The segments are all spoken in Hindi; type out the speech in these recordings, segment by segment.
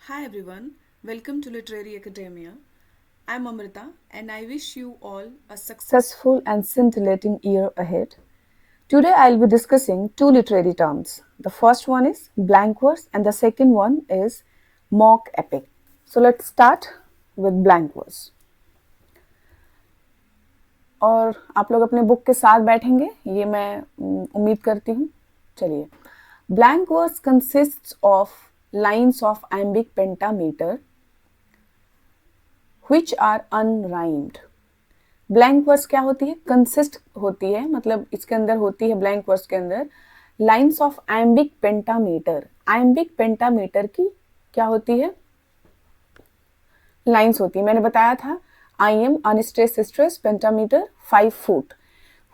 Hi everyone, welcome to Literary Academia. I'm Amrita and I wish you all a successful and scintillating year ahead. Today I'll be discussing two literary terms. The first one is blank verse and the second one is mock epic. So let's start with blank verse. और आप लोग अपने बुक के साथ बैठेंगे ये मैं उम्मीद करती हूँ. चलिए. Blank verse consists of lines of iambic pentameter which are unrhymed. Blank verse क्या होती है? कंसिस्ट होती है, मतलब इसके अंदर होती है ब्लैंक वर्स के अंदर lines of iambic pentameter. Iambic pentameter की क्या होती है? लाइन्स होती है. मैंने बताया था iamb unstress stress pentameter 5 foot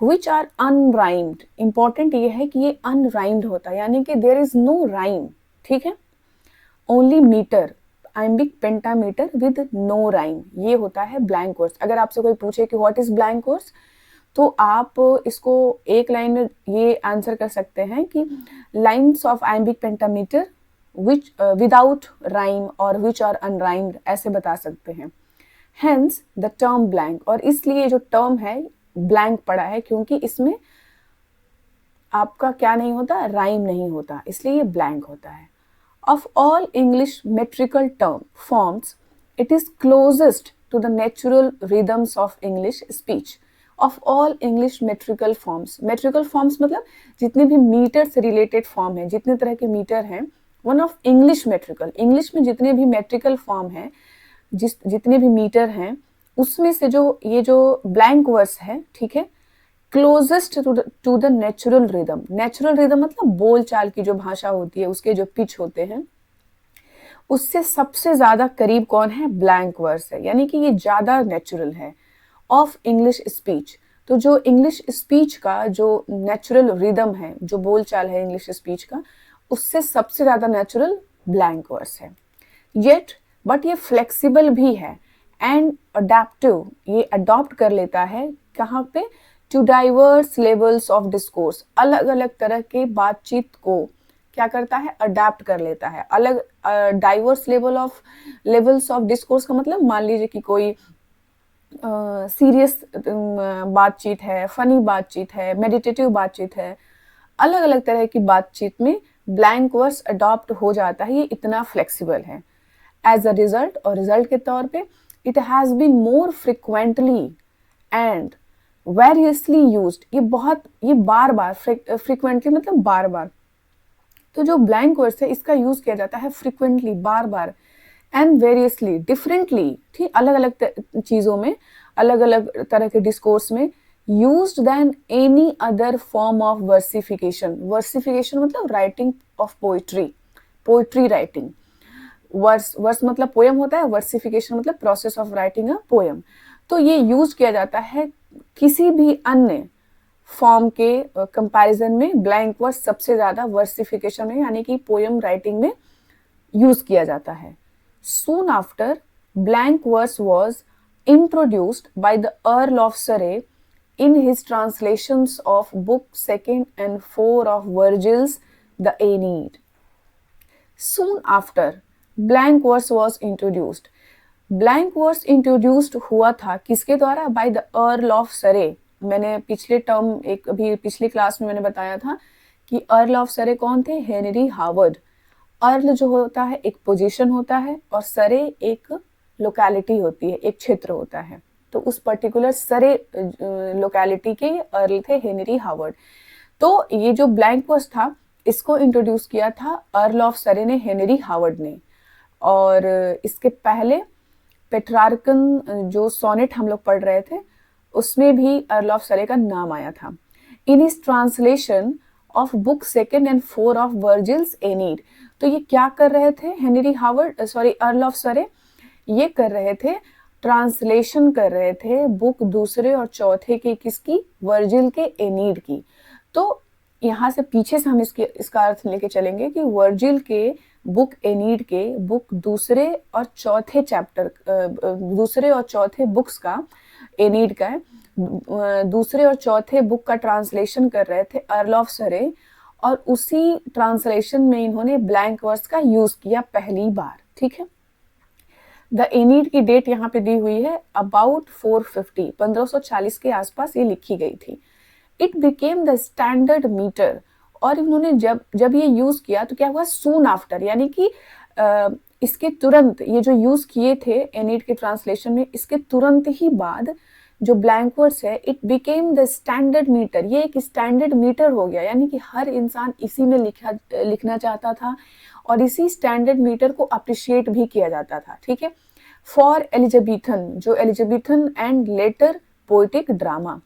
which are unrhymed. Important ये है कि ये अनराइम्ड होता है, यानी कि देयर इज नो राइम. ठीक है, only meter, iambic pentameter with no rhyme, ये होता है ब्लैंक वर्स. अगर आपसे कोई पूछे कि व्हाट इज ब्लैंक वर्स, तो आप इसको एक लाइन में ये आंसर कर सकते हैं कि lines of iambic pentameter which without rhyme और विच आर अनराइम्ड, ऐसे बता सकते हैं. हेंस द टर्म ब्लैंक, और इसलिए जो टर्म है ब्लैंक पड़ा है क्योंकि इसमें आपका क्या नहीं होता? राइम नहीं होता, इसलिए ये ब्लैंक होता है. Of all English metrical forms, it is closest to the natural rhythms of English speech. Of all English metrical forms, metrical forms मतलब जितने भी मीटर से रिलेटेड फॉर्म है, जितने तरह के मीटर हैं, one of English metrical, English में जितने भी मेट्रिकल फॉर्म है, जितने भी मीटर हैं, उसमें से जो ये जो ब्लैंक वर्स है, ठीक है, closest to the natural rhythm. Natural rhythm मतलब बोल चाल की जो भाषा होती है, उसके जो पिच होते हैं, उससे सबसे ज्यादा करीब कौन है? ब्लैंक वर्स है, यानी कि ये ज्यादा नेचुरल है ऑफ इंग्लिश स्पीच. तो जो इंग्लिश स्पीच का जो नेचुरल रिदम है, जो बोल चाल है इंग्लिश स्पीच का, उससे सबसे ज्यादा नेचुरल ब्लैंक वर्स है. येट बट ये फ्लेक्सिबल भी है एंड अडेप्टिव, ये अडॉप्ट कर लेता है कहाँ पे? To diverse levels of discourse, अलग अलग तरह के बातचीत को क्या करता है? अडेप्ट कर लेता है. अलग डाइवर्स लेवल्स ऑफ डिस्कोर्स का मतलब मान लीजिए कि कोई सीरियस बातचीत है, फनी बातचीत है, मेडिटेटिव बातचीत है, अलग अलग तरह की बातचीत में ब्लैंक वर्स अडॉप्ट हो जाता है, ये इतना फ्लेक्सिबल है. एज अ रिजल्ट, और रिजल्ट के तौर पे, it has been more frequently and variously used, ये बार बार, फ्रिक्वेंटली मतलब बार बार, तो जो ब्लैंक वर्स है इसका यूज किया जाता है frequently, bar bar, and variously, differently, ठीक, अलग अलग चीजों में, अलग अलग तरह के डिस्कोर्स में, used then any other form of versification. Versification मतलब writing of poetry writing. Verse मतलब पोएम होता है, वर्सिफिकेशन मतलब process of writing a poem. तो ये यूज किया जाता है किसी भी अन्य फॉर्म के कंपैरिजन में. ब्लैंक वर्स सबसे ज्यादा वर्सिफिकेशन में, यानी कि पोएम राइटिंग में यूज किया जाता है. Soon after, blank verse was introduced by the earl of Surrey in his translations of book 2 and 4 of Virgil's The Aeneid. Soon after, blank verse was introduced. Blank verse introduced हुआ था किसके द्वारा? बाय द अर्ल ऑफ सरे. मैंने पिछले टर्म, एक अभी पिछली क्लास में मैंने बताया था कि अर्ल ऑफ सरे कौन थे? Henry Howard. अर्ल जो होता है एक पोजीशन होता है और सरे एक लोकेलिटी होती है, एक क्षेत्र होता है. तो उस पर्टिकुलर सरे लोकेलिटी के अर्ल थे हेनरी हावर्ड. तो ये जो ब्लैंक वर्स था, इसको इंट्रोड्यूस किया था अर्ल ऑफ सरे ने, हेनरी हावर्ड ने. और इसके पहले पेट्रार्कन जो सोनेट हम लोग पढ़ रहे थे, उसमें भी अर्ल ऑफ सरे का नाम आया था. इन इस translation of book 2 and 4 of Virgil's Aeneid. तो ये क्या कर रहे थे? Henry Howard, sorry, earl of Surrey ये कर रहे थे, ट्रांसलेशन कर रहे थे बुक 2 और 4 की, किसकी? वर्जिल के एनीड की. तो यहाँ से पीछे से हम इसका अर्थ लेके चलेंगे कि वर्जिल के बुक एनीड के बुक 2 और 4 चैप्टर, 2 और 4 बुक्स का, एनीड का 2 और 4 बुक का ट्रांसलेशन कर रहे थे अर्ल ऑफ सरे. और उसी ट्रांसलेशन में इन्होंने ब्लैंक वर्स का यूज किया पहली बार, ठीक है। द एनीड की डेट यहाँ पे दी हुई है अबाउट 450, 1540 के आसपास ये लिखी गई थी। It became the standard meter, और इन्होंने जब ये यूज किया तो क्या हुआ, सून आफ्टर, यानी कि इसके तुरंत, ये जो यूज किए थे एनीड के ट्रांसलेशन में, इसके तुरंत ही बाद जो ब्लैंक वर्ड्स है, it became the standard meter, ये एक स्टैंडर्ड मीटर हो गया, यानी कि हर इंसान इसी में लिखना चाहता था और इसी स्टैंडर्ड मीटर को अप्रिशिएट भी किया जाता था, ठीक है। फॉर एलिजाबेथन, जो Elizabethan and later poetic drama,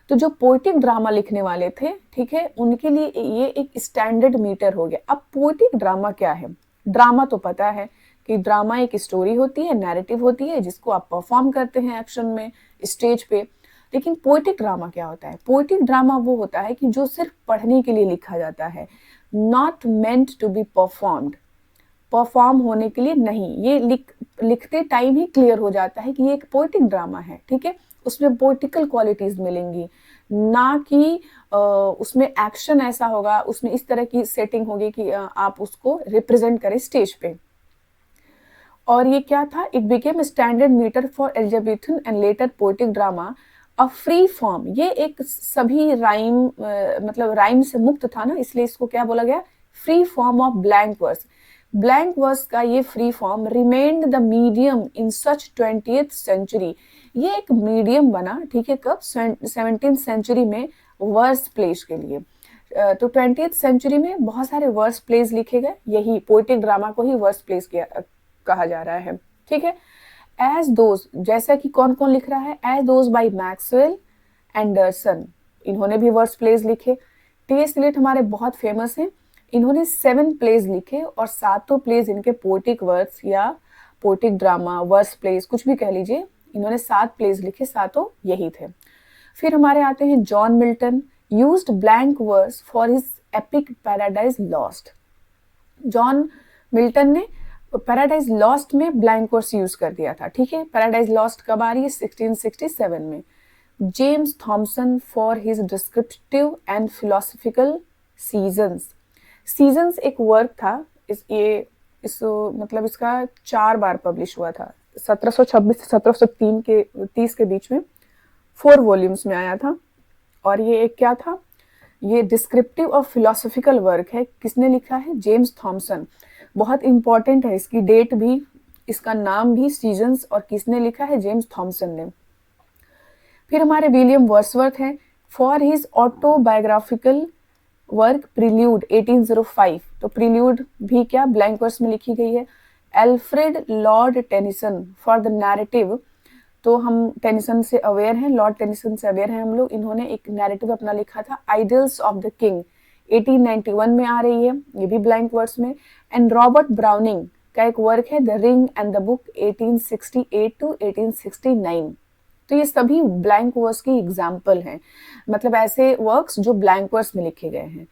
तो जो पोएटिक ड्रामा लिखने वाले थे, ठीक है, उनके लिए ये एक स्टैंडर्ड मीटर हो गया। अब पोएटिक ड्रामा क्या है? ड्रामा तो पता है कि ड्रामा एक स्टोरी होती है, नैरेटिव होती है, जिसको आप परफॉर्म करते हैं एक्शन में, स्टेज पे। लेकिन पोएटिक ड्रामा क्या होता है? पोएटिक ड्रामा वो होता है कि जो सिर्फ पढ़ने के लिए लिखा जाता है, not meant to be performed, performed होने के लिए नहीं। ये लिखते टाइम ही क्लियर हो जाता है कि ये एक पोएटिक ड्रामा है, ठीक है। उसमें पोएटिकल क्वालिटीज मिलेंगी, ना कि उसमें एक्शन ऐसा होगा, उसमें इस तरह की सेटिंग होगी कि आप उसको रिप्रेजेंट करें स्टेज पे। और ये क्या था? It became standard meter for Elizabethan and later poetic drama, a free form. ये एक सभी राइम, मतलब राइम से मुक्त था ना, इसलिए इसको क्या बोला गया? Free form of blank verse. Blank verse का ये free form remained the medium in such 20th century. ये एक मीडियम बना, ठीक है, कब? 17th सेंचुरी में वर्स प्लेस के लिए। तो 20th सेंचुरी में बहुत सारे वर्स प्लेस लिखे गए, यही पोएटिक ड्रामा को ही वर्स प्लेस कहा जा रहा है, ठीक है। एज दोज, जैसा कि कौन कौन लिख रहा है? As those by Maxwell, Anderson, इन्होंने भी वर्स प्लेस लिखे। टी.एस. एलियट हमारे बहुत फेमस हैं, इन्होंने 7 प्लेस लिखे और 7 प्लेस इनके पोएटिक वर्स या पोएटिक ड्रामा, वर्स प्लेस, कुछ भी कह लीजिए, इन्होंने 7 प्लेस लिखे, 7 यही थे। फिर हमारे आते हैं John Milton, used blank verse for his epic Paradise Lost. John Milton ने पैराडाइज लॉस्ट में ब्लैंक वर्स यूज कर दिया था, ठीक है। पैराडाइज लॉस्ट कब आ रही है? 1667 में। James Thompson for his descriptive and philosophical seasons. Seasons एक वर्क था, मतलब इसका 4 बार पब्लिश हुआ था, 1726 से 1730 के बीच में 4 वॉल्यूम्स में आया था। और ये एक क्या था? ये डिस्क्रिप्टिव और फिलोसफिकल वर्क है। किसने लिखा है? James Thompson. बहुत इंपॉर्टेंट है, इसकी डेट भी, इसका नाम भी सीजन्स, और किसने लिखा है? जेम्स थॉमसन ने। फिर हमारे विलियम वर्ड्सवर्थ हैं, for his autobiographical work prelude 1805। तो प्रील्यूड भी क्या? ब्लैंक वर्स में लिखी गई है। Alfred Lord Tennyson for the narrative, तो हम टेनिसन से अवेयर हैं, लॉर्ड टेनिसन से अवेयर हैं हम लोग। इन्होंने एक नैरेटिव अपना लिखा था, आइडल्स ऑफ द किंग, 1891 में आ रही है, ये भी ब्लैंक वर्ड्स में। एंड रॉबर्ट ब्राउनिंग का एक वर्क है, the ring and the book, 1868 to 1869। तो ये सभी ब्लैंक वर्स की एग्जाम्पल हैं, मतलब ऐसे वर्क्स जो ब्लैंक वर्स में लिखे गए हैं।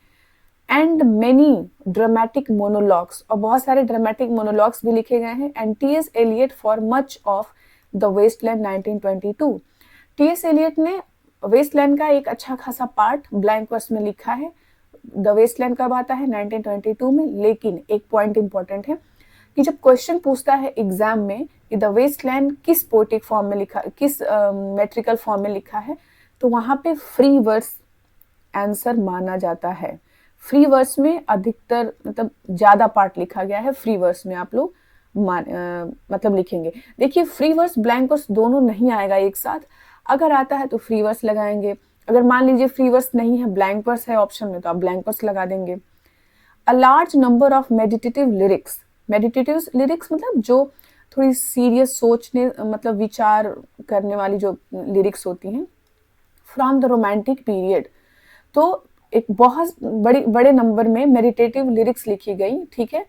एंड मेनी ड्रामेटिक मोनोलॉग्स, और बहुत सारे ड्रामेटिक मोनोलॉग्स भी लिखे गए हैं। And T S. Eliot for much of the Waste Land 1922। T S. Eliot ने वेस्टलैंड का एक अच्छा खासा पार्ट ब्लैंक वर्स में लिखा है। द वेस्टलैंड कब आता है? 1922 में। लेकिन एक पॉइंट इंपॉर्टेंट है कि जब क्वेश्चन पूछता है एग्जाम में कि द वेस्टलैंड किस पोएटिक फॉर्म में लिखा, किस मेट्रिकल फॉर्म में लिखा है, तो वहां पे फ्री वर्स आंसर माना जाता है। फ्री वर्स में अधिकतर, मतलब ज्यादा पार्ट लिखा गया है, फ्री वर्स में आप लोग मतलब लिखेंगे। देखिए, फ्री वर्स ब्लैंक वर्स दोनों नहीं आएगा एक साथ, अगर आता है तो फ्री वर्स लगाएंगे, अगर मान लीजिए फ्री वर्स नहीं है, ब्लैंक वर्स है ऑप्शन में, तो आप ब्लैंक वर्स लगा देंगे। A large number of meditative lyrics, meditative lyrics मतलब जो थोड़ी सीरियस सोचने, मतलब विचार करने वाली जो लिरिक्स होती हैं, फ्रॉम द रोमांटिक पीरियड। तो एक बहुत बड़े नंबर में मेडिटेटिव लिरिक्स लिखी गई, ठीक है।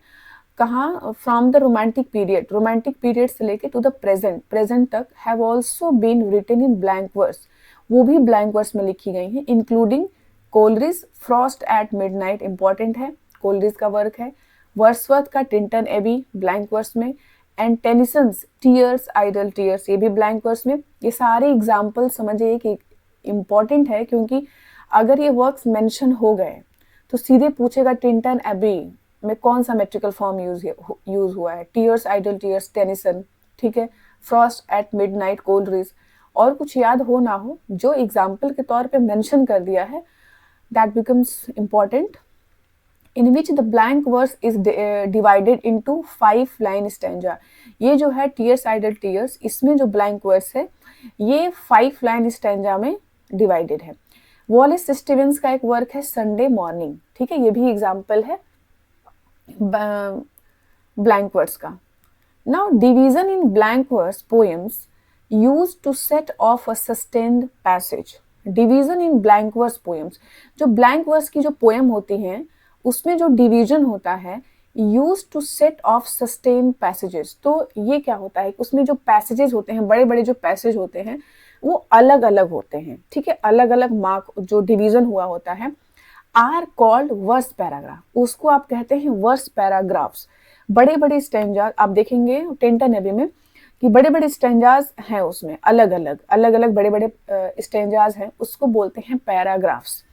कहाँ? From the romantic period, romantic period से लेके टू द प्रेजेंट तक, have also been written in blank verse, वो भी ब्लैंक वर्स में लिखी गई हैं, including Coleridge Frost at Midnight, important है, कोलरिज का वर्क है। वर्ड्सवर्थ का टिंटन एबी ब्लैंक वर्स में। And Tennyson's Tears, Idle Tears, ये भी ब्लैंक वर्स में। ये सारे एग्जाम्पल समझिए कि इम्पॉर्टेंट है, क्योंकि अगर ये वर्क्स मेंशन हो गए तो सीधे पूछेगा टिंटन एबी में कौन सा मेट्रिकल फॉर्म यूज हुआ है, टीयर्स आइडल टीयर्स टेनिसन, ठीक है, फ्रॉस्ट एट मिडनाइट कोलरिज, और कुछ याद हो ना हो जो एग्जाम्पल के तौर पे मेंशन कर दिया है, that becomes important. In which the blank verse is divided into 5 line stanza. ये जो है टीयर्स आइडल टीयर्स, इसमें जो ब्लैंक वर्स है ये 5 लाइन स्टैंजा में डिवाइडेड है। वॉलेस स्टीवेंस का एक वर्क है संडे मॉर्निंग, ठीक है, ये भी एग्जाम्पल है ब्लैंक वर्स का। Now division in blank verse poems use to set of a sustained passage. Division in blank verse poems, जो ब्लैंक वर्स की जो पोएम होती हैं उसमें जो डिवीजन होता है use to set of sustain passages. तो ये क्या होता है, उसमें जो पैसेजेस होते हैं, बड़े बड़े जो पैसेज होते हैं वो अलग अलग होते हैं, ठीक है, अलग अलग मार्क जो डिवीजन हुआ होता है आर कॉल्ड वर्स पैराग्राफ, उसको आप कहते हैं वर्स पैराग्राफ्स। बड़े बड़े स्टैंजाज आप देखेंगे टिंटन एबी में कि बड़े बड़े स्टैंजाज हैं, उसमें अलग अलग बड़े बड़े स्टैंजाज हैं, उसको बोलते हैं पैराग्राफ्स।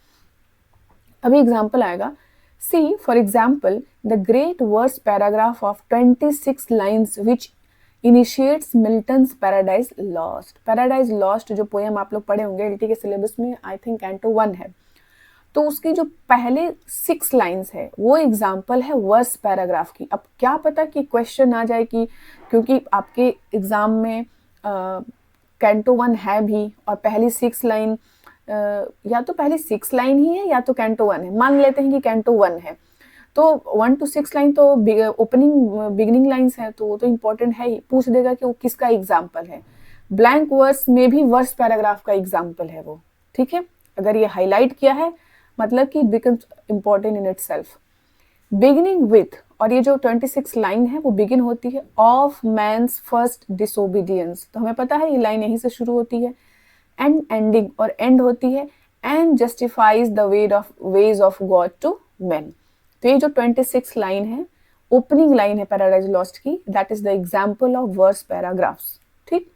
अभी एग्जाम्पल आएगा, see for example the great verse paragraph of 26 lines which initiates Milton's Paradise Lost. Paradise Lost जो पोएम आप लोग पढ़े होंगे एलटी के सिलेबस में, आई थिंक कैंटो 1 है, तो उसकी जो पहले 6 लाइन्स है वो एग्जाम्पल है वर्स पैराग्राफ की। अब क्या पता कि क्वेश्चन आ जाए कि क्योंकि आपके एग्जाम में कैंटो 1 है भी और पहली 6 लाइन या तो पहली 6 लाइन ही है या तो कैंटो 1 है, मान लेते हैं कि कैंटो 1 है, तो 1 to 6 लाइन तो ओपनिंग बिगिनिंग लाइन्स है, तो वो तो इम्पोर्टेंट है ही, पूछ देगा कि वो किसका एग्जाम्पल है। ब्लैंक वर्स में भी वर्स पैराग्राफ का एग्जाम्पल है वो, ठीक है, अगर ये हाईलाइट किया है मतलब कि it becomes important in itself. Beginning with, और ये जो 26 लाइन है वो बिगिन होती है ऑफ मैन्स फर्स्ट डिसोबीडियंस, तो हमें पता है ये लाइन यहीं से शुरू होती है, एंड एंडिंग और एंड होती है and justifies the ways of God to man. तो ये जो 26 लाइन है ओपनिंग लाइन है पैराडाइज लॉस्ट की, that is the example of verse paragraphs, ठीक।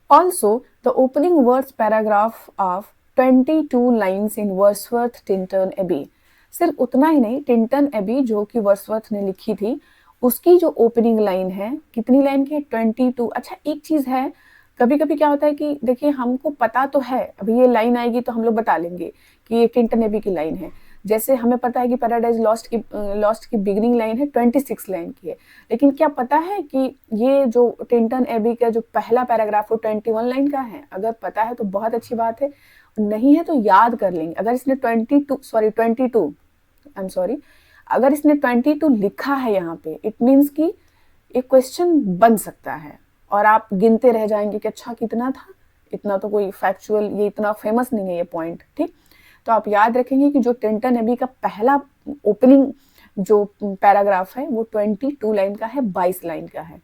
Also the opening verse paragraph of 22 lines in Wordsworth Tintern Abbey. सिर्फ उतना ही नहीं, टिंटन एबी जो कि वर्सवर्थ ने लिखी थी उसकी जो ओपनिंग लाइन है कितनी लाइन की है, 22। अच्छा एक चीज है, कभी कभी क्या होता है कि देखिए हमको पता तो है, अभी ये लाइन आएगी तो हम लोग बता लेंगे कि ये टिंटन एबी की लाइन है, जैसे हमें पता है कि पैराडाइज लॉस्ट की बिगिनिंग लाइन है 26 लाइन की है, लेकिन क्या पता है कि ये जो टिंटन एबी का जो पहला पैराग्राफ वो 21 लाइन का है। अगर पता है तो बहुत अच्छी बात है, नहीं है तो याद कर लेंगे। अगर इसने 22 अगर इसने 22 लिखा है यहाँ पे, इट मीन्स कि एक क्वेश्चन बन सकता है और आप गिनते रह जाएंगे कि अच्छा कितना था, इतना तो कोई फैक्चुअल, ये इतना फेमस नहीं है ये पॉइंट, ठीक। तो आप याद रखेंगे कि जो टिंटन एबी का पहला ओपनिंग जो पैराग्राफ है वो 22 लाइन का है, 22 लाइन का है,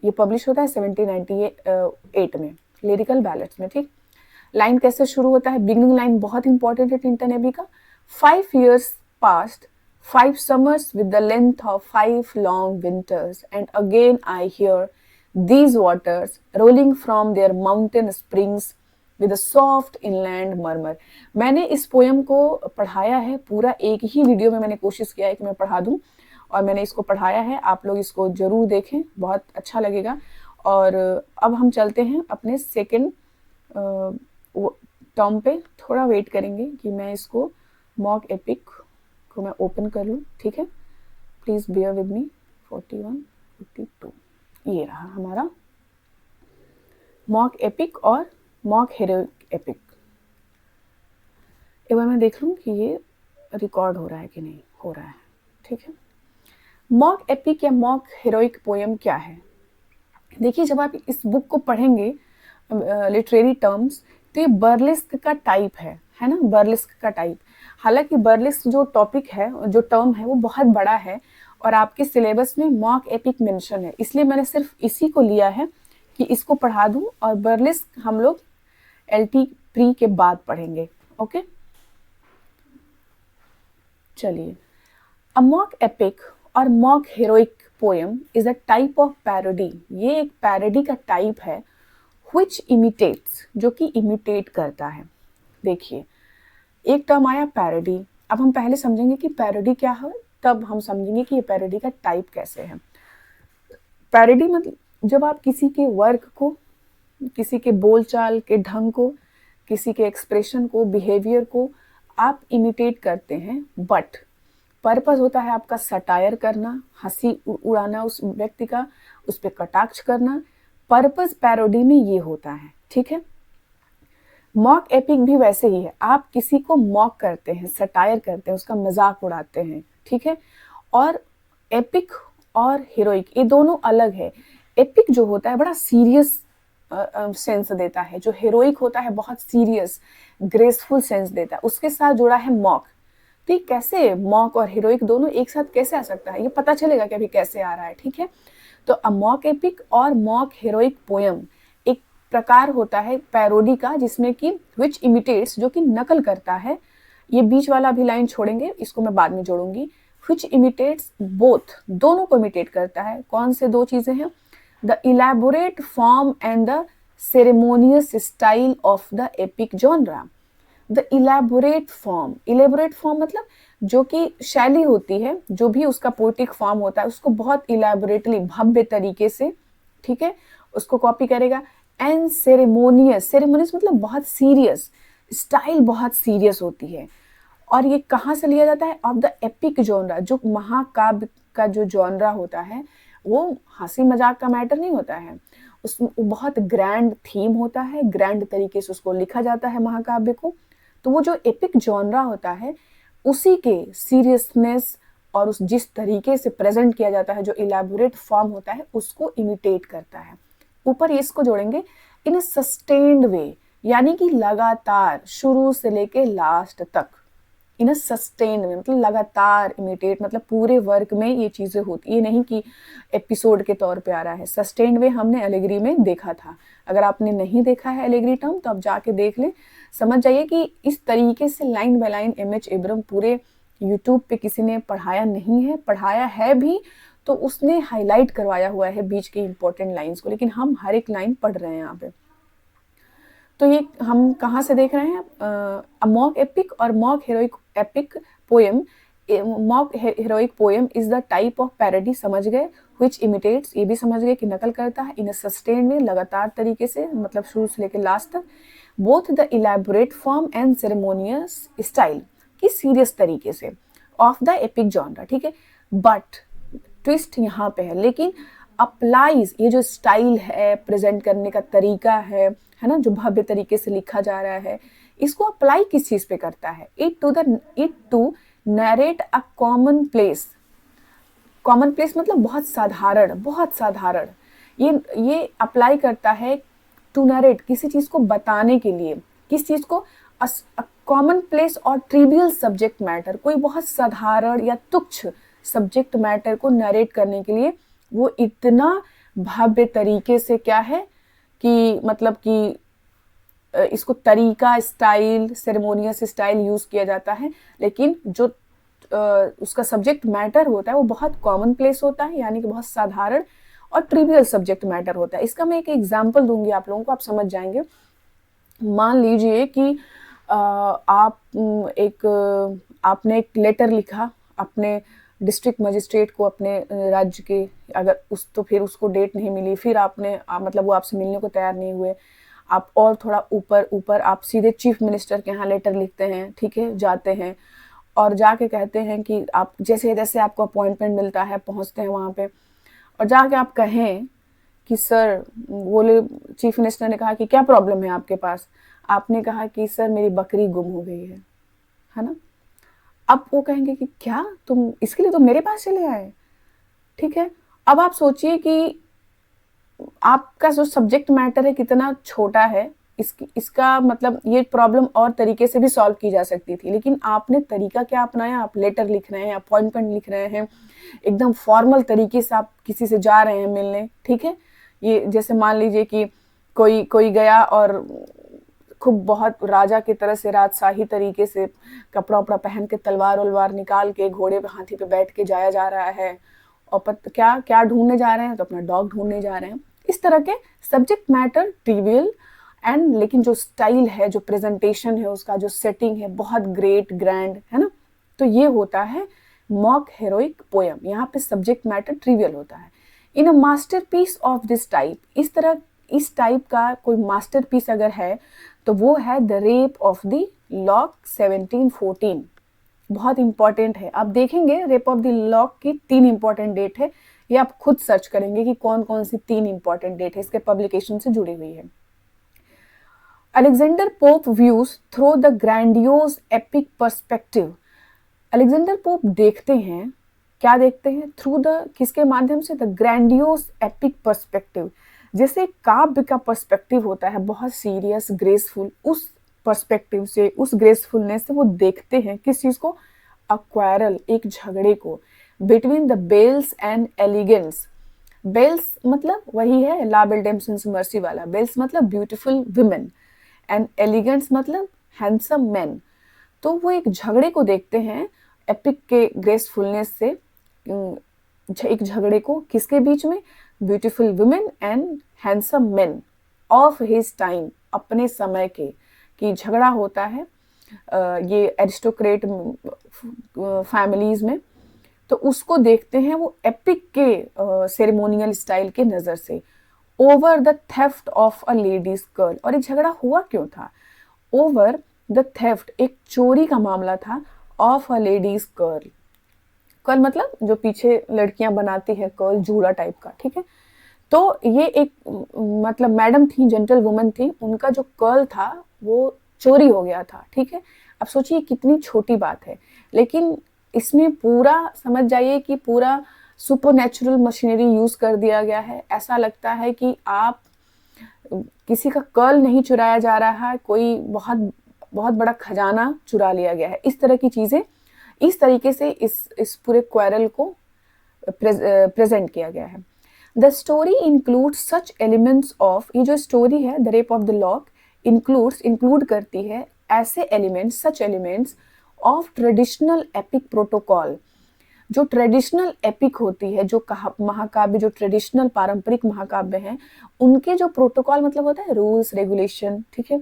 ये पब्लिश होता है 1798 में लिरिकल बैलेट्स में, ठीक। लाइन कैसे शुरू होता है, बिगिनिंग लाइन बहुत इंपॉर्टेंट है टिंटन एबी का, 5 years passed, 5 summers with the length of 5 long winters, and again I hear these waters rolling from their mountain springs with a soft inland murmur। मैंने इस पोएम को पढ़ाया है पूरा, एक ही वीडियो में मैंने कोशिश किया है कि मैं पढ़ा दूं, और मैंने इसको पढ़ाया है, आप लोग इसको जरूर देखें, बहुत अच्छा लगेगा। और अब हम चलते हैं अपने सेकेंड टर्म पे, थोड़ा वेट करेंगे कि मैं इसको मॉक एपिक को मैं ओपन कर लूँ, ठीक है, प्लीज बेयर विद मी। 41 52 ये रहा हमारा मॉक एपिक और मॉक हेरोइक एपिक। एक बार मैं देख लूँ कि ये रिकॉर्ड हो रहा है कि नहीं हो रहा है, ठीक है। मॉक एपिक या मॉक हेरोइक पोएम क्या है, देखिए जब आप इस बुक को पढ़ेंगे लिटरेरी टर्म्स, तो ये बर्लेस्क का टाइप है ना, बर्लेस्क का टाइप। हालांकि बर्लेस्क जो टॉपिक है, जो टर्म है वो बहुत बड़ा है और आपके सिलेबस में मॉक एपिक मेंशन है, इसलिए मैंने सिर्फ इसी को लिया है कि इसको पढ़ा दूं, और बर्लेस्क हम लोग एलटी प्री के बाद पढ़ेंगे, ओके। चलिए, अ मॉक एपिक और mock heroic poem is a type of parody. ये एक पैरोडी का टाइप है which imitates, जो कि इमिटेट करता है। देखिए एक टर्म आया पैरोडी, अब हम पहले समझेंगे कि पैरोडी क्या है, तब हम समझेंगे कि ये पैरोडी का टाइप कैसे है। पैरोडी मतलब जब आप किसी के वर्क को, किसी के बोलचाल के ढंग को, किसी के एक्सप्रेशन को, बिहेवियर को आप इमिटेट करते हैं, बट पर्पस होता है आपका सटायर करना, हंसी उड़ाना उस व्यक्ति का, उस पर कटाक्ष करना। पर्पस पैरोडी में ये होता है, ठीक है। मॉक एपिक भी वैसे ही है, आप किसी को मॉक करते हैं, सटायर करते हैं, उसका मजाक उड़ाते हैं, ठीक है। और एपिक और हीरोइक ये दोनों अलग है। एपिक जो होता है बड़ा सीरियस सेंस देता है, जो हीरोइक होता है बहुत सीरियस ग्रेसफुल सेंस देता है, उसके साथ जुड़ा है मॉक। तो कैसे मॉक और हीरोइक दोनों एक साथ कैसे आ सकता है, ये पता चलेगा कि अभी कैसे आ रहा है, ठीक है। तो अ मॉक एपिक और मॉक हीरोइक पोयम एक प्रकार होता है पैरोडी का, जिसमें कि विच इमिटेट्स, जो कि नकल करता है, ये बीच वाला भी लाइन छोड़ेंगे, इसको मैं बाद में जोड़ूंगी, विच इमिटेट्स बोथ, दोनों को इमिटेट करता है। कौन से दो चीजें हैं? The elaborate form and the ceremonious style of the epic genre. The elaborate form मतलब जो कि शैली होती है, जो भी उसका पोएटिक फॉर्म होता है, उसको बहुत इलैबोरेटली, भव्य तरीके से, ठीक है, उसको कॉपी करेगा। एंड सेरेमोनियस मतलब बहुत सीरियस, स्टाइल बहुत सीरियस होती है। और ये कहाँ से लिया जाता है? ऑफ द एपिक जॉनरा, जो महाकाव्य का जो जॉनरा होता है, वो हंसी मजाक का मैटर नहीं होता है, उसमें बहुत ग्रैंड थीम होता है, ग्रैंड तरीके से उसको लिखा जाता है महाकाव्य को। तो वो जो एपिक जॉनरा होता है, उसी के सीरियसनेस और उस जिस तरीके से प्रेजेंट किया जाता है, जो इलैबोरेट फॉर्म होता है, उसको इमिटेट करता है। ऊपर इसको जोड़ेंगे, इन अ सस्टेन्ड वे, यानी कि लगातार, शुरू से लेके लास्ट तक। इन अ सस्टेन्ड वे मतलब लगातार, इमिटेट मतलब पूरे वर्क में ये चीजें होती, ये नहीं कि एपिसोड के तौर पे आ रहा है। सस्टेन्ड वे हमने एलेगरी में देखा था, अगर आपने नहीं देखा है एलेगरी टर्म तो आप जाके देख लें, समझ जाइए कि इस तरीके से लाइन बाय लाइन एम.एच. इब्रम पूरे यूट्यूब पे किसी ने पढ़ाया नहीं है, पढ़ाया है भी तो उसने हाईलाइट करवाया हुआ है बीच के इंपॉर्टेंट लाइंस को, लेकिन हम हर एक लाइन पढ़ रहे हैं यहाँ पे। तो ये हम कहाँ से देख रहे हैं? मॉक एपिक और mock heroic epic poem. Mock heroic poem is the type of parody, समझ गए, विच इमिटेट्स, ये भी समझ गए कि नकल करता है, इन अ सस्टेन्ड वे, लगातार तरीके से, मतलब शुरू से लेकर लास्ट तक, both the elaborate form and ceremonious style, की सीरियस तरीके से, ऑफ द एपिक जॉनरा, ठीक है। बट ट्विस्ट यहाँ पे है, लेकिन अप्लाइज, ये जो स्टाइल है, प्रेजेंट करने का तरीका है ना, जो भव्य तरीके से लिखा जा रहा है, इसको अप्लाई किस चीज पे करता है? It to narrate a common place. Common place मतलब बहुत साधारण, बहुत साधारण। ये अप्लाई करता है टू नरेट, किसी चीज को बताने के लिए, किस चीज को? कॉमन प्लेस और ट्रिवियल सब्जेक्ट मैटर, कोई बहुत साधारण या तुच्छ सब्जेक्ट मैटर को नरेट करने के लिए वो इतना भव्य तरीके से, क्या है कि मतलब कि इसको तरीका, स्टाइल, सेरेमोनियस स्टाइल यूज किया जाता है, लेकिन जो उसका सब्जेक्ट मैटर होता है वो बहुत कॉमन प्लेस होता है, यानी कि बहुत साधारण, और ट्रिवियल सब्जेक्ट मैटर होता है। इसका मैं एक एग्जाम्पल दूंगी आप लोगों को, आप समझ जाएंगे। मान लीजिए कि आपने एक लेटर लिखा अपने डिस्ट्रिक्ट मजिस्ट्रेट को, अपने राज्य के, अगर तो फिर उसको डेट नहीं मिली, फिर आपने मतलब वो आपसे मिलने को तैयार नहीं हुए, आप और थोड़ा ऊपर आप सीधे चीफ मिनिस्टर के यहाँ लेटर लिखते हैं, ठीक है, जाते हैं और जाके कहते हैं कि आप जैसे जैसे आपको अपॉइंटमेंट मिलता है, पहुंचते हैं वहाँ पे, और जाके आप कहें कि सर, बोले चीफ मिनिस्टर ने कहा कि क्या प्रॉब्लम है आपके पास? आपने कहा कि सर मेरी बकरी गुम हो गई है ना। अब वो कहेंगे कि क्या, तुम इसके लिए तो मेरे पास चले आए, ठीक है। अब आप सोचिए कि आपका जो सब्जेक्ट मैटर है कितना छोटा है, इसका मतलब ये प्रॉब्लम और तरीके से भी सॉल्व की जा सकती थी, लेकिन आपने तरीका क्या अपनाया? आप लेटर लिख रहे हैं, अपॉइंटमेंट लिख रहे हैं, एकदम फॉर्मल तरीके से आप किसी से जा रहे हैं मिलने, ठीक है। ये जैसे मान लीजिए कि कोई गया और खूब बहुत राजा की तरह से राजशाही तरीके से कपड़ा उपड़ा पहन के, तलवार उलवार निकाल के, घोड़े पे, हाथी पे बैठ के जाया जा रहा है, और क्या क्या ढूंढने जा रहे हैं? तो अपना डॉग ढूंढने जा रहे हैं। इस तरह के सब्जेक्ट मैटर ट्रिवियल एंड, लेकिन जो स्टाइल है, जो प्रेजेंटेशन है, उसका जो सेटिंग है, बहुत ग्रेट, ग्रैंड, है ना, तो ये होता है मॉक हेरोइक पोयम। यहाँ पे सब्जेक्ट मैटर ट्रिवियल होता है। In a masterpiece of this type, इस टाइप का कोई मास्टरपीस अगर है तो वो है the Rape of the Lock 1714। बहुत इंपॉर्टेंट है। आप देखेंगे रेप ऑफ द लॉक की 3 इंपॉर्टेंट डेट है, ये आप खुद सर्च करेंगे कि कौन कौन सी 3 इंपॉर्टेंट डेट है, इसके पब्लिकेशन से जुड़ी हुई है। Alexander pope views through the grandiose epic perspective. Alexander pope देखते हैं, क्या देखते हैं? थ्रू द, किसके माध्यम से? The grandiose epic perspective. जैसे काव्य का पर्सपेक्टिव होता है बहुत सीरियस ग्रेसफुल, उस पर्सपेक्टिव से, उस ग्रेसफुलनेस से वो देखते हैं किस चीज को? अ क्वारल, एक झगड़े को, between the belles and elegance. Belles मतलब वही है ला बेल डेम्पसन्स मर्सी वाला, बेल्स मतलब ब्यूटीफुल विमेन एंड एलिगेंस मतलब हैंडसम मैन। तो वो एक झगड़े को देखते हैं एपिक के ग्रेसफुलनेस से, एक झगड़े को किसके बीच में? Beautiful women and handsome man of his time, अपने समय के, कि झगड़ा होता है ये एरिस्टोक्रेट फैमिलीज में, तो उसको देखते हैं वो एपिक के सेरेमोनियल स्टाइल के नज़र से। Over the theft of a ladies curl, और एक झगड़ा हुआ क्यों था? ओवर द थेफ्ट, एक चोरी का मामला था, of a ladies curl. Curl मतलब जो पीछे लड़कियां बनाती है कर्ल, जूड़ा टाइप का, ठीक है। तो ये एक मतलब मैडम थी, जेंटल वुमन थी, उनका जो कर्ल था वो चोरी हो गया था, ठीक है। अब सोचिए कितनी छोटी बात है, लेकिन इसमें पूरा समझ जाइए कि पूरा सुपरनैचुरल मशीनरी यूज कर दिया गया है। ऐसा लगता है कि आप किसी का कर्ल नहीं चुराया जा रहा है, कोई बहुत बहुत बड़ा खजाना चुरा लिया गया है। इस तरह की चीजें, इस तरीके से इस पूरे क्वारल को प्रेजेंट किया गया है। The story include such elements of, ये जो स्टोरी है the Rape of the lock include करती है ऐसे elements, such elements of traditional epic protocol. जो ट्रेडिशनल एपिक होती है, जो महाकाव्य, जो ट्रेडिशनल पारंपरिक महाकाव्य हैं, उनके जो प्रोटोकॉल मतलब होता है रूल्स रेगुलेशन, ठीक है।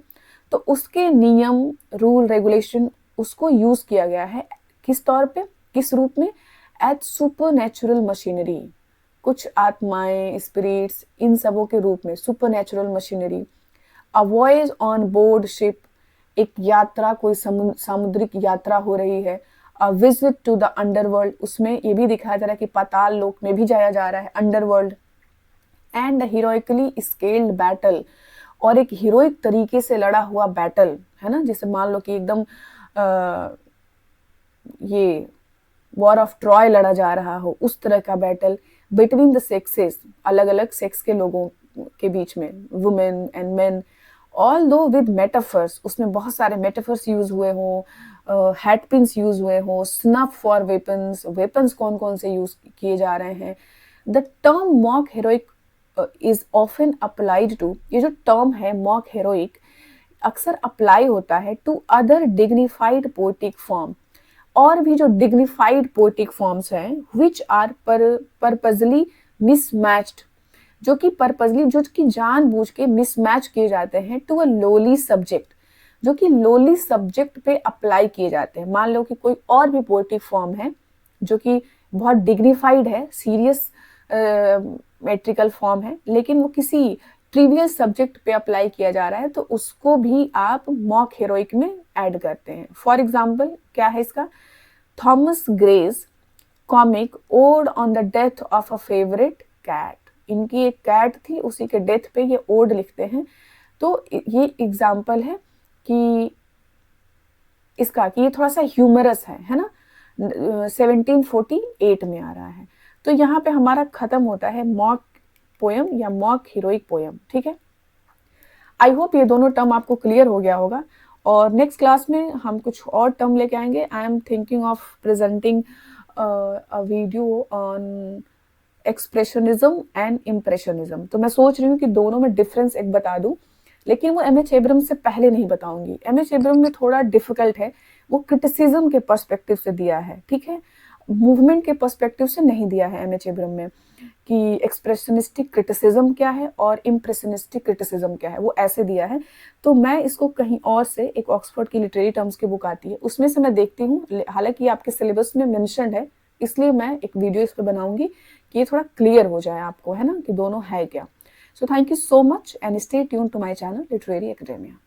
तो उसके नियम, रूल, रेगुलेशन, उसको यूज किया गया है किस तौर पे, किस रूप में? एज सुपरनैचुरल मशीनरी, कुछ आत्माएं, स्पिरिट्स, इन सबों के रूप में supernatural machinery. A voyage on board ship, एक यात्रा, कोई सामुद्रिक यात्रा हो रही है। A visit to the underworld, उसमें ये भी दिखाया जा रहा है कि पाताल लोक में भी जाया जा रहा है, underworld. And heroically scaled battle, और एक हीरोइक तरीके से लड़ा हुआ बैटल, है ना। जैसे मान लो कि एकदम ये वॉर ऑफ ट्रॉय लड़ा जा रहा हो, उस तरह का बैटल बिटवीन द सेक्सेस, अलग अलग सेक्स के लोगों के बीच में, वुमेन एंड मेन, ऑल दो विद मेटाफर्स, उसमें बहुत सारे मेटाफर्स यूज हुए हों, हेडपिन्स यूज हुए हों, स्नफ फॉर वेपन्स, वेपन्स कौन कौन से यूज किए जा रहे हैं। The term mock heroic is often applied to, ये जो टर्म है मॉक हेरोइक अक्सर अप्लाई होता है to other dignified poetic form, और भी जो डिग्निफाइड पोएटिक फॉर्म्स हैं, विच आर पर्पजली मिसमैच्ड, जो कि पर्पजली, जो कि जानबूझ के मिसमैच किए जाते हैं टू अ लोली सब्जेक्ट, जो कि लोली सब्जेक्ट पे अप्लाई किए जाते हैं। मान लो कि कोई और भी पोएटिक फॉर्म है जो कि बहुत डिग्निफाइड है, सीरियस मेट्रिकल फॉर्म है, लेकिन वो किसी ट्रिवियल सब्जेक्ट पे अप्लाई किया जा रहा है, तो उसको भी आप मॉक हेरोइक में ऐड करते हैं। फॉर एग्जाम्पल क्या है इसका? Thomas Gray's comic ode on the death of a favourite cat, इनकी एक कैट थी, उसी के डेथ पे ये ओड लिखते हैं। तो ये एग्जाम्पल है कि इसका, कि ये थोड़ा सा ह्यूमरस है ना। 1748 में आ रहा है। तो यहाँ पे हमारा खत्म होता है मॉक पोयम या मॉक हीरोइक पोयम, ठीक है। आई होप ये दोनों टर्म आपको क्लियर हो गया होगा, और नेक्स्ट क्लास में हम कुछ और टर्म लेके आएंगे। I am thinking of presenting a video on expressionism and impressionism. तो मैं सोच रही हूँ कि दोनों में डिफरेंस एक बता दूं, लेकिन वो एम.एच. एब्रम से पहले नहीं बताऊंगी। एम.एच. एब्रम में थोड़ा डिफिकल्ट है, वो क्रिटिसिज्म के पर्सपेक्टिव से दिया है, ठीक है। मूवमेंट के पर्सपेक्टिव से नहीं दिया है एम एच एब्रम में कि एक्सप्रेशनिस्टिक क्रिटिसिज्म क्या है और इम्प्रेशनिस्टिक क्रिटिसिज्म क्या है, वो ऐसे दिया है। तो मैं इसको कहीं और से, एक ऑक्सफोर्ड की लिटरेरी टर्म्स की बुक आती है उसमें से मैं देखती हूँ, हालांकि आपके सिलेबस में मेंशन्ड है, इसलिए मैं एक वीडियो इस पर बनाऊंगी कि ये थोड़ा क्लियर हो जाए आपको, है ना, कि दोनों है क्या। So thank you so much and stay tune to my channel literary academia.